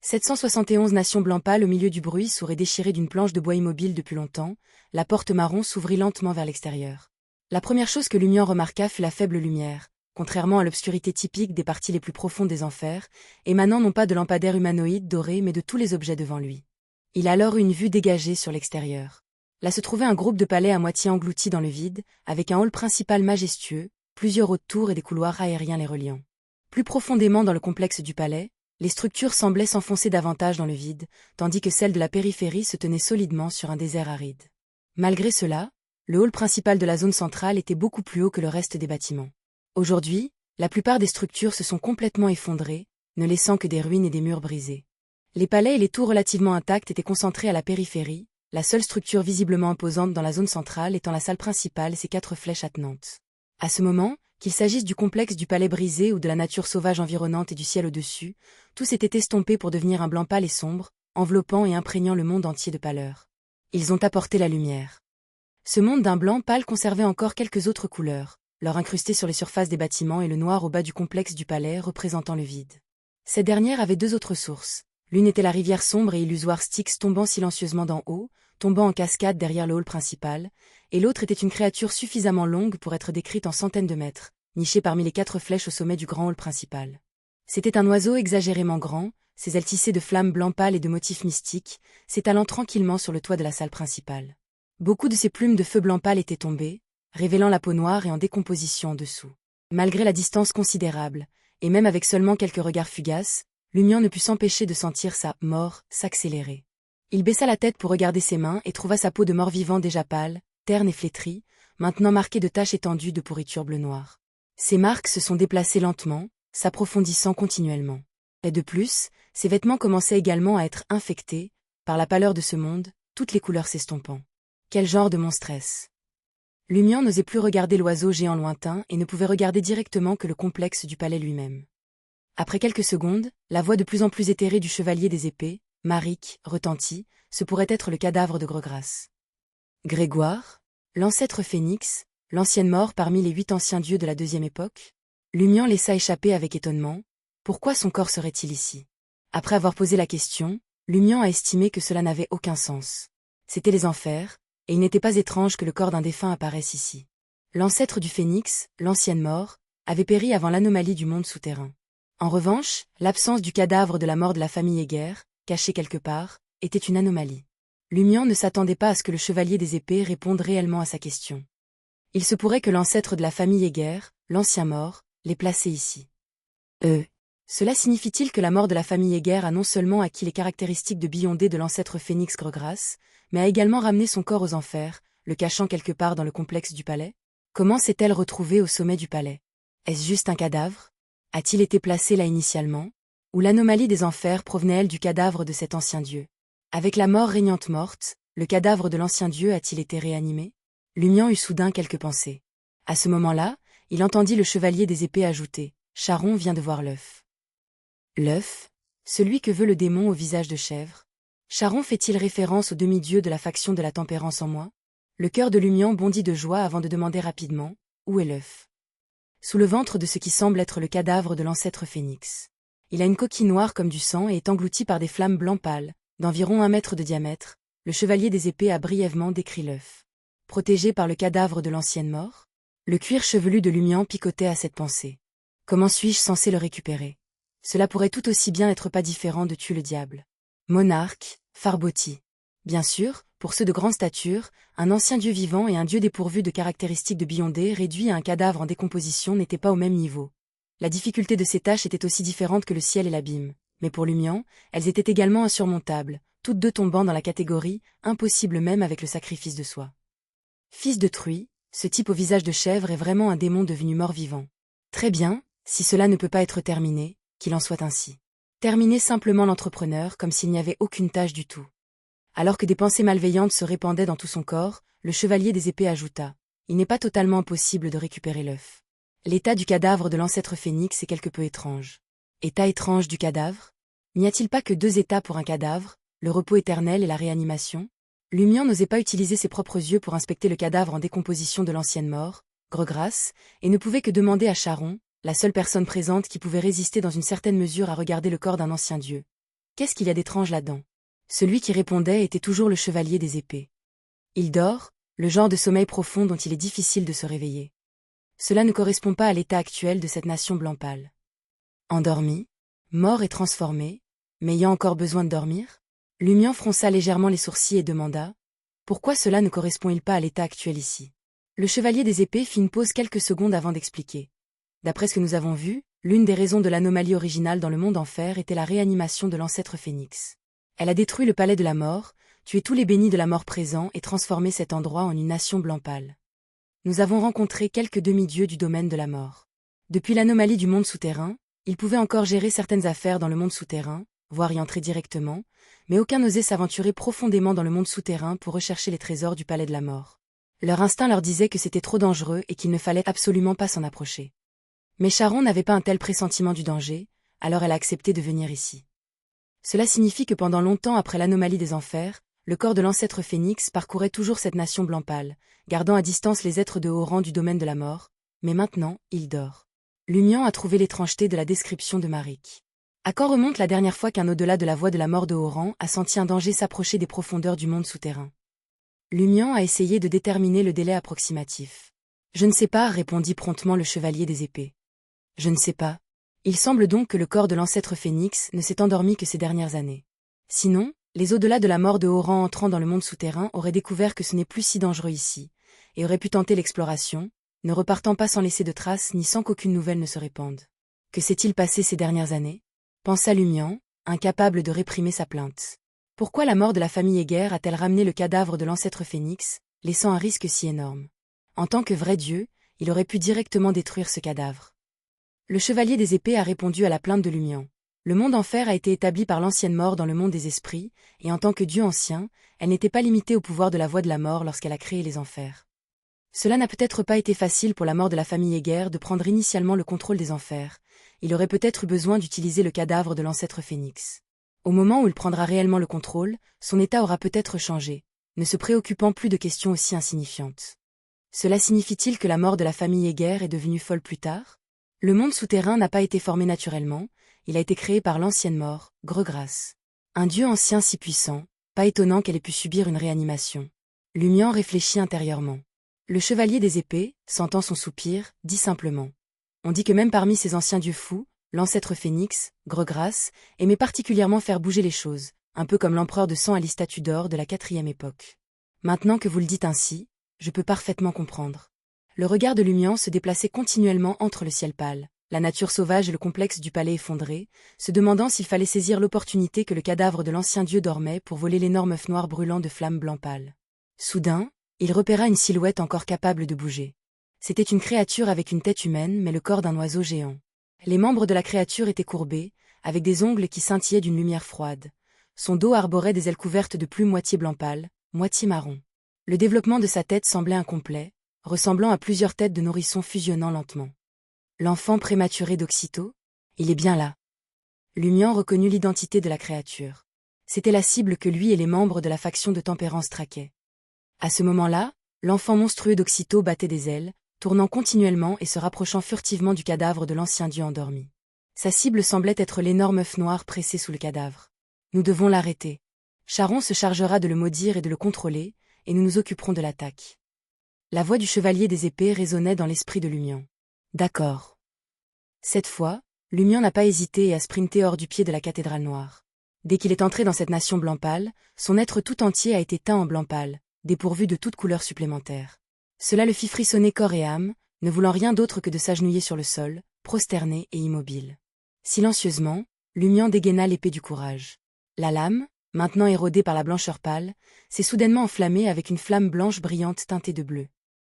771 nations blanc pâle au milieu du bruit sourd et déchiré d'une planche de bois immobile depuis longtemps, la porte marron s'ouvrit lentement vers l'extérieur. La première chose que Lumian remarqua fut la faible lumière, contrairement à l'obscurité typique des parties les plus profondes des enfers, émanant non pas de lampadaires humanoïdes dorés mais de tous les objets devant lui. Il a alors une vue dégagée sur l'extérieur. Là se trouvait un groupe de palais à moitié engloutis dans le vide, avec un hall principal majestueux, plusieurs hautes tours et des couloirs aériens les reliant. Plus profondément dans le complexe du palais, les structures semblaient s'enfoncer davantage dans le vide, tandis que celles de la périphérie se tenaient solidement sur un désert aride. Malgré cela, le hall principal de la zone centrale était beaucoup plus haut que le reste des bâtiments. Aujourd'hui, la plupart des structures se sont complètement effondrées, ne laissant que des ruines et des murs brisés. Les palais et les tours relativement intacts étaient concentrés à la périphérie, la seule structure visiblement imposante dans la zone centrale étant la salle principale et ses 4 flèches attenantes. À ce moment, qu'il s'agisse du complexe du palais brisé ou de la nature sauvage environnante et du ciel au-dessus, tout s'était estompé pour devenir un blanc pâle et sombre, enveloppant et imprégnant le monde entier de pâleur. Ils ont apporté la lumière. Ce monde d'un blanc pâle conservait encore quelques autres couleurs, l'or incrusté sur les surfaces des bâtiments et le noir au bas du complexe du palais représentant le vide. Ces dernières avaient 2 autres sources. L'une était la rivière sombre et illusoire Styx tombant silencieusement d'en haut, tombant en cascade derrière le hall principal, et l'autre était une créature suffisamment longue pour être décrite en centaines de mètres, nichée parmi les 4 flèches au sommet du grand hall principal. C'était un oiseau exagérément grand, ses ailes tissées de flammes blanc pâle et de motifs mystiques, s'étalant tranquillement sur le toit de la salle principale. Beaucoup de ses plumes de feu blanc pâle étaient tombées, révélant la peau noire et en décomposition en dessous. Malgré la distance considérable, et même avec seulement quelques regards fugaces, Lumian ne put s'empêcher de sentir sa mort s'accélérer. Il baissa la tête pour regarder ses mains et trouva sa peau de mort-vivant déjà pâle, terne et flétrie, maintenant marquée de taches étendues de pourriture bleu-noire. Ces marques se sont déplacées lentement, s'approfondissant continuellement. Et de plus, ses vêtements commençaient également à être infectés, par la pâleur de ce monde, toutes les couleurs s'estompant. Quel genre de monstre est-ce? Lumian n'osait plus regarder l'oiseau géant lointain et ne pouvait regarder directement que le complexe du palais lui-même. Après quelques secondes, la voix de plus en plus éthérée du chevalier des épées, Maric, retentit, ce pourrait être le cadavre de Grogras. Grégoire, l'ancêtre phénix, l'ancienne mort parmi les 8 anciens dieux de la 2e époque? Lumian laissa échapper avec étonnement. Pourquoi son corps serait-il ici? Après avoir posé la question, Lumian a estimé que cela n'avait aucun sens. C'étaient les enfers, et il n'était pas étrange que le corps d'un défunt apparaisse ici. L'ancêtre du phénix, l'ancienne mort, avait péri avant l'anomalie du monde souterrain. En revanche, l'absence du cadavre de la mort de la famille Aeger, caché quelque part, était une anomalie. Lumian ne s'attendait pas à ce que le chevalier des épées réponde réellement à sa question. Il se pourrait que l'ancêtre de la famille Aeger, l'ancien mort, l'ait placé ici. Cela signifie-t-il que la mort de la famille Aeger a non seulement acquis les caractéristiques de Beyondé de l'ancêtre phénix Grogras, mais a également ramené son corps aux enfers, le cachant quelque part dans le complexe du palais? Comment s'est-elle retrouvée au sommet du palais? Est-ce juste un cadavre? A-t-il été placé là initialement? Ou l'anomalie des enfers provenait-elle du cadavre de cet ancien dieu? Avec la mort régnante morte, le cadavre de l'ancien dieu a-t-il été réanimé? Lumian eut soudain quelques pensées. À ce moment-là, il entendit le chevalier des épées ajouter « Charon vient de voir l'œuf. » L'œuf? Celui que veut le démon au visage de chèvre? Charon fait-il référence au demi-dieu de la faction de la tempérance en moi? Le cœur de Lumian bondit de joie avant de demander rapidement « Où est l'œuf ?» Sous le ventre de ce qui semble être le cadavre de l'ancêtre phénix. Il a une coquille noire comme du sang et est englouti par des flammes blanc pâle, d'environ 1 mètre de diamètre. Le chevalier des épées a brièvement décrit l'œuf. Protégé par le cadavre de l'ancienne mort? Le cuir chevelu de Lumian picotait à cette pensée. Comment suis-je censé le récupérer? Cela pourrait tout aussi bien être pas différent de tuer le diable. Monarque, Farboti. Bien sûr, pour ceux de grande stature, un ancien dieu vivant et un dieu dépourvu de caractéristiques de Beyondé réduit à un cadavre en décomposition n'étaient pas au même niveau. La difficulté de ces tâches était aussi différente que le ciel et l'abîme, mais pour Lumian, elles étaient également insurmontables, toutes 2 tombant dans la catégorie « impossible même avec le sacrifice de soi ». Fils de truie, ce type au visage de chèvre est vraiment un démon devenu mort-vivant. Très bien, si cela ne peut pas être terminé, qu'il en soit ainsi. Terminer simplement l'entrepreneur comme s'il n'y avait aucune tâche du tout. Alors que des pensées malveillantes se répandaient dans tout son corps, le chevalier des épées ajouta « Il n'est pas totalement impossible de récupérer l'œuf. L'état du cadavre de l'ancêtre phénix est quelque peu étrange. » État étrange du cadavre? N'y a-t-il pas que 2 états pour un cadavre, le repos éternel et la réanimation? Lumian n'osait pas utiliser ses propres yeux pour inspecter le cadavre en décomposition de l'ancienne mort, Grogras, et ne pouvait que demander à Charon, la seule personne présente qui pouvait résister dans une certaine mesure à regarder le corps d'un ancien dieu. Qu'est-ce qu'il y a d'étrange là-dedans? Celui qui répondait était toujours le chevalier des épées. Il dort, le genre de sommeil profond dont il est difficile de se réveiller. Cela ne correspond pas à l'état actuel de cette nation blanc pâle. Endormi, mort et transformé, mais ayant encore besoin de dormir? Lumian fronça légèrement les sourcils et demanda « Pourquoi cela ne correspond-il pas à l'état actuel ici ?» Le chevalier des épées fit une pause quelques secondes avant d'expliquer. D'après ce que nous avons vu, l'une des raisons de l'anomalie originale dans le monde enfer était la réanimation de l'ancêtre phénix. Elle a détruit le palais de la mort, tué tous les bénis de la mort présents et transformé cet endroit en une nation blanc pâle. Nous avons rencontré quelques demi-dieux du domaine de la mort. Depuis l'anomalie du monde souterrain, ils pouvaient encore gérer certaines affaires dans le monde souterrain, voire y entrer directement, mais aucun n'osait s'aventurer profondément dans le monde souterrain pour rechercher les trésors du palais de la mort. Leur instinct leur disait que c'était trop dangereux et qu'il ne fallait absolument pas s'en approcher. Mais Charon n'avait pas un tel pressentiment du danger, alors elle a accepté de venir ici. Cela signifie que pendant longtemps après l'anomalie des enfers, le corps de l'ancêtre phénix parcourait toujours cette nation blanc pâle, gardant à distance les êtres de haut rang du domaine de la mort, mais maintenant, il dort. Lumian a trouvé l'étrangeté de la description de Marik. À quand remonte la dernière fois qu'un au-delà de la voie de la mort de haut rang a senti un danger s'approcher des profondeurs du monde souterrain? Lumian a essayé de déterminer le délai approximatif. Je ne sais pas, répondit promptement le chevalier des épées. Je ne sais pas. Il semble donc que le corps de l'ancêtre phénix ne s'est endormi que ces dernières années. Sinon, les au-delà de la mort de haut rang entrant dans le monde souterrain auraient découvert que ce n'est plus si dangereux ici, et auraient pu tenter l'exploration, ne repartant pas sans laisser de traces ni sans qu'aucune nouvelle ne se répande. Que s'est-il passé ces dernières années? Pensa Lumian, incapable de réprimer sa plainte. Pourquoi la mort de la famille Heger a-t-elle ramené le cadavre de l'ancêtre phénix, laissant un risque si énorme? En tant que vrai dieu, il aurait pu directement détruire ce cadavre. Le chevalier des épées a répondu à la plainte de Lumian. Le monde enfer a été établi par l'ancienne mort dans le monde des esprits, et en tant que dieu ancien, elle n'était pas limitée au pouvoir de la voie de la mort lorsqu'elle a créé les enfers. Cela n'a peut-être pas été facile pour la mort de la famille Heger de prendre initialement le contrôle des enfers. Il aurait peut-être eu besoin d'utiliser le cadavre de l'ancêtre phénix. Au moment où il prendra réellement le contrôle, son état aura peut-être changé, ne se préoccupant plus de questions aussi insignifiantes. Cela signifie-t-il que la mort de la famille Heger est devenue folle plus tard? Le monde souterrain n'a pas été formé naturellement, il a été créé par l'ancienne mort, Gregras. Un dieu ancien si puissant, pas étonnant qu'elle ait pu subir une réanimation. Lumian réfléchit intérieurement. Le chevalier des épées, sentant son soupir, dit simplement. On dit que même parmi ces anciens dieux fous, l'ancêtre phénix, Gregras, aimait particulièrement faire bouger les choses, un peu comme l'empereur de sang à l'statue d'or de la 4e époque. Maintenant que vous le dites ainsi, je peux parfaitement comprendre. Le regard de Lumian se déplaçait continuellement entre le ciel pâle, la nature sauvage et le complexe du palais effondré, se demandant s'il fallait saisir l'opportunité que le cadavre de l'ancien dieu dormait pour voler l'énorme œuf noir brûlant de flammes blanc pâle. Soudain, il repéra une silhouette encore capable de bouger. C'était une créature avec une tête humaine mais le corps d'un oiseau géant. Les membres de la créature étaient courbés, avec des ongles qui scintillaient d'une lumière froide. Son dos arborait des ailes couvertes de plumes moitié blanc pâle, moitié marron. Le développement de sa tête semblait incomplet, ressemblant à plusieurs têtes de nourrissons fusionnant lentement. L'enfant prématuré d'Oxyto? Il est bien là. Lumian reconnut l'identité de la créature. C'était la cible que lui et les membres de la faction de Tempérance traquaient. À ce moment-là, l'enfant monstrueux d'Oxyto battait des ailes, tournant continuellement et se rapprochant furtivement du cadavre de l'ancien dieu endormi. Sa cible semblait être l'énorme œuf noir pressé sous le cadavre. Nous devons l'arrêter. Charon se chargera de le maudire et de le contrôler, et nous nous occuperons de l'attaque. La voix du chevalier des épées résonnait dans l'esprit de Lumian. D'accord. Cette fois, Lumian n'a pas hésité et a sprinté hors du pied de la cathédrale noire. Dès qu'il est entré dans cette nation blanc pâle, son être tout entier a été teint en blanc pâle, dépourvu de toute couleur supplémentaire. Cela le fit frissonner corps et âme, ne voulant rien d'autre que de s'agenouiller sur le sol, prosterné et immobile. Silencieusement, Lumian dégaina l'épée du courage. La lame, maintenant érodée par la blancheur pâle, s'est soudainement enflammée avec une flamme blanche brillante teintée de bleu.